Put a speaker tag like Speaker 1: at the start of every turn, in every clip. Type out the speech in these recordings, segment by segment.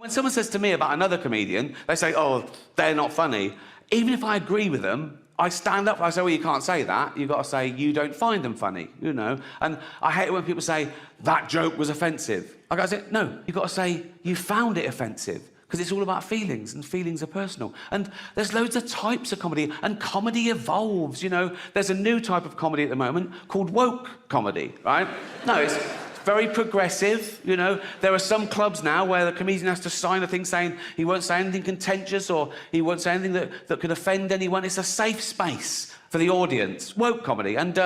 Speaker 1: When someone says to me about another comedian, they say, oh, they're not funny. Even if I agree with them, I stand up, I say, well, you can't say that. You've got to say, you don't find them funny, you know? And I hate it when people say, that joke was offensive. I gotta say, no, you've got to say, you found it offensive. Because it's all about feelings, and feelings are personal. And there's loads of types of comedy, and comedy evolves, you know? There's a new type of comedy at the moment called woke comedy, right? No, it's very progressive, you know? There are some clubs now where the comedian has to sign a thing saying he won't say anything contentious or he won't say anything that could offend anyone. It's a safe space for the audience. Woke comedy. And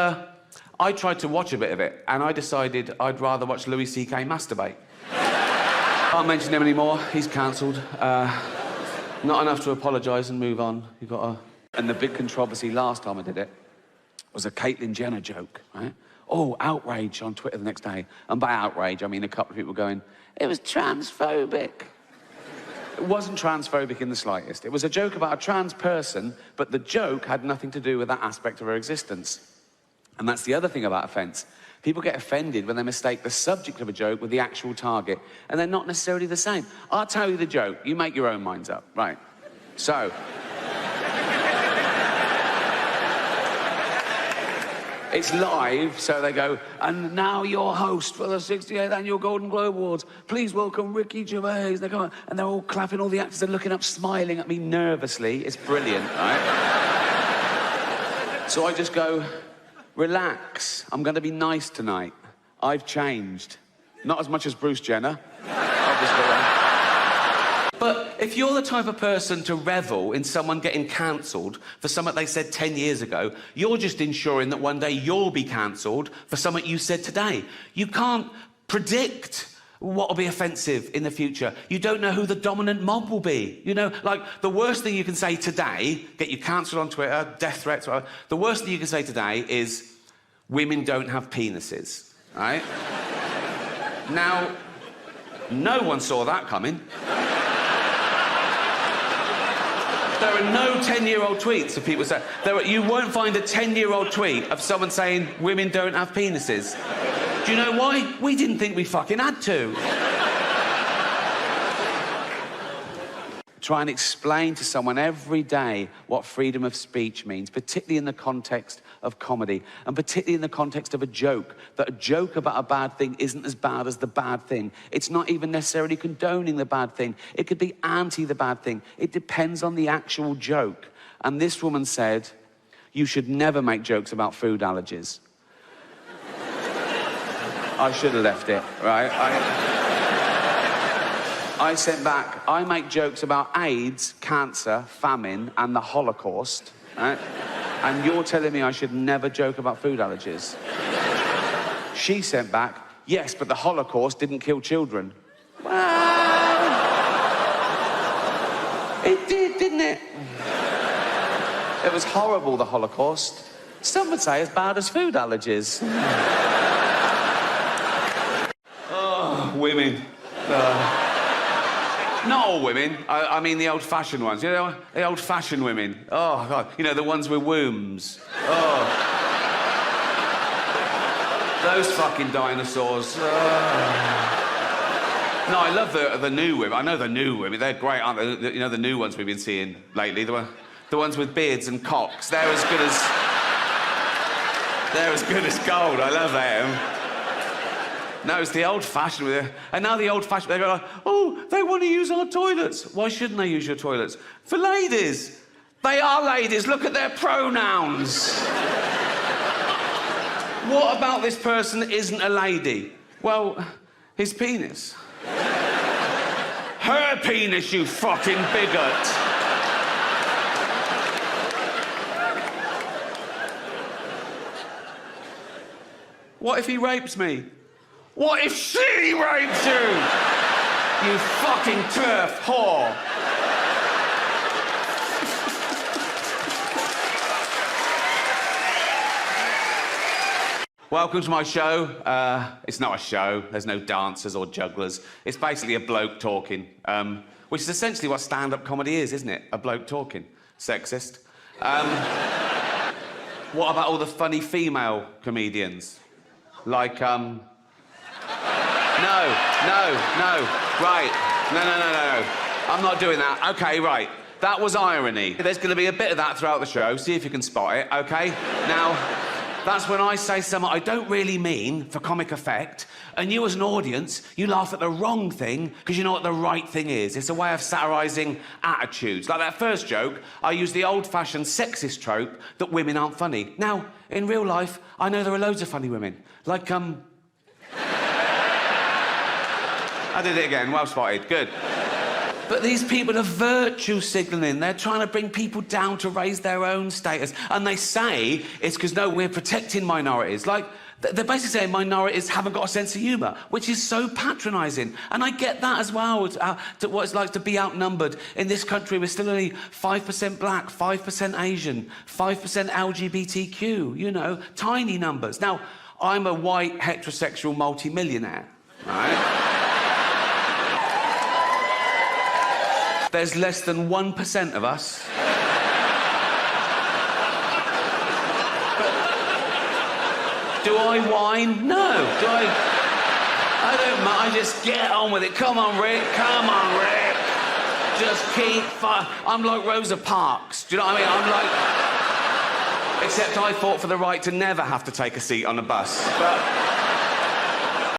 Speaker 1: I tried to watch a bit of it, and I decided I'd rather watch Louis C.K. masturbate. Can't mention him anymore. He's cancelled. Not enough to apologise and move on. You've got to... And the big controversy last time I did it was a Caitlyn Jenner joke, right? Oh, outrage on Twitter the next day. And by outrage, I mean a couple of people going, it was transphobic. It wasn't transphobic in the slightest. It was a joke about a trans person, but the joke had nothing to do with that aspect of her existence. And that's the other thing about offence. People get offended when they mistake the subject of a joke with the actual target, and they're not necessarily the same. I'll tell you the joke. You make your own minds up. Right. So... It's live, so they go, and now your host for the 68th Annual Golden Globe Awards, please welcome Ricky Gervais. They go, and they're all clapping, all the actors are looking up, smiling at me nervously. It's brilliant, right? So I just go, relax, I'm going to be nice tonight. I've changed. Not as much as Bruce Jenner, obviously. But if you're the type of person to revel in someone getting cancelled for something they said 10 years ago, you're just ensuring that one day you'll be cancelled for something you said today. You can't predict what will be offensive in the future. You don't know who the dominant mob will be. You know, like, the worst thing you can say today, get you cancelled on Twitter, death threats, whatever, the worst thing you can say today is, women don't have penises, right? Now, no one saw that coming. There are no 10-year-old tweets of people saying... You won't find a 10-year-old tweet of someone saying women don't have penises. Do you know why? We didn't think we fucking had to. Try and explain to someone every day what freedom of speech means, particularly in the context of comedy, and particularly in the context of a joke, that a joke about a bad thing isn't as bad as the bad thing. It's not even necessarily condoning the bad thing. It could be anti the bad thing. It depends on the actual joke. And this woman said, you should never make jokes about food allergies. I should have left it, right? I sent back, I make jokes about AIDS, cancer, famine, and the Holocaust, right? And you're telling me I should never joke about food allergies. She sent back, yes, but the Holocaust didn't kill children. Well, it did, didn't it? It was horrible, the Holocaust. Some would say as bad as food allergies. Oh, women. Not all women. I mean the old-fashioned ones. You know, the old-fashioned women. Oh, God. You know, the ones with wombs. Oh. Those fucking dinosaurs. Oh. No, I love the new women. I know the new women. They're great, aren't they? You know, the new ones we've been seeing lately. The ones with beards and cocks. They're as good as... They're as good as gold. I love them. No, it's the old-fashioned. And now the old-fashioned, they go like, oh, they want to use our toilets. Why shouldn't they use your toilets? For ladies. They are ladies. Look at their pronouns. What about this person that isn't a lady? Well, his penis. Her penis, you fucking bigot. What if he rapes me? What if she rapes you? You fucking turf whore. Welcome to my show. It's not a show. There's no dancers or jugglers. It's basically a bloke talking, which is essentially what stand-up comedy is, isn't it? A bloke talking. Sexist. What about all the funny female comedians? Like, No. Right. No. I'm not doing that. OK, right. That was irony. There's going to be a bit of that throughout the show. See if you can spot it, OK? Now, that's when I say something I don't really mean for comic effect, and you as an audience, you laugh at the wrong thing because you know what the right thing is. It's a way of satirising attitudes. Like that first joke, I used the old-fashioned sexist trope that women aren't funny. Now, in real life, I know there are loads of funny women. Like, I did it again. Well spotted. Good. But these people are virtue signalling. They're trying to bring people down to raise their own status. And they say it's because, no, we're protecting minorities. Like, they're basically saying minorities haven't got a sense of humour, which is so patronising. And I get that as well, to what it's like to be outnumbered. In this country, we're still only 5% black, 5% Asian, 5% LGBTQ, you know, tiny numbers. Now, I'm a white, heterosexual multi-millionaire, right? There's less than 1% of us. Do I whine? No. Do I don't mind. I just get on with it. Come on, Rick. Come on, Rick. Just keep I'm like Rosa Parks. Do you know what I mean? I'm like... Except I fought for the right to never have to take a seat on a bus. But...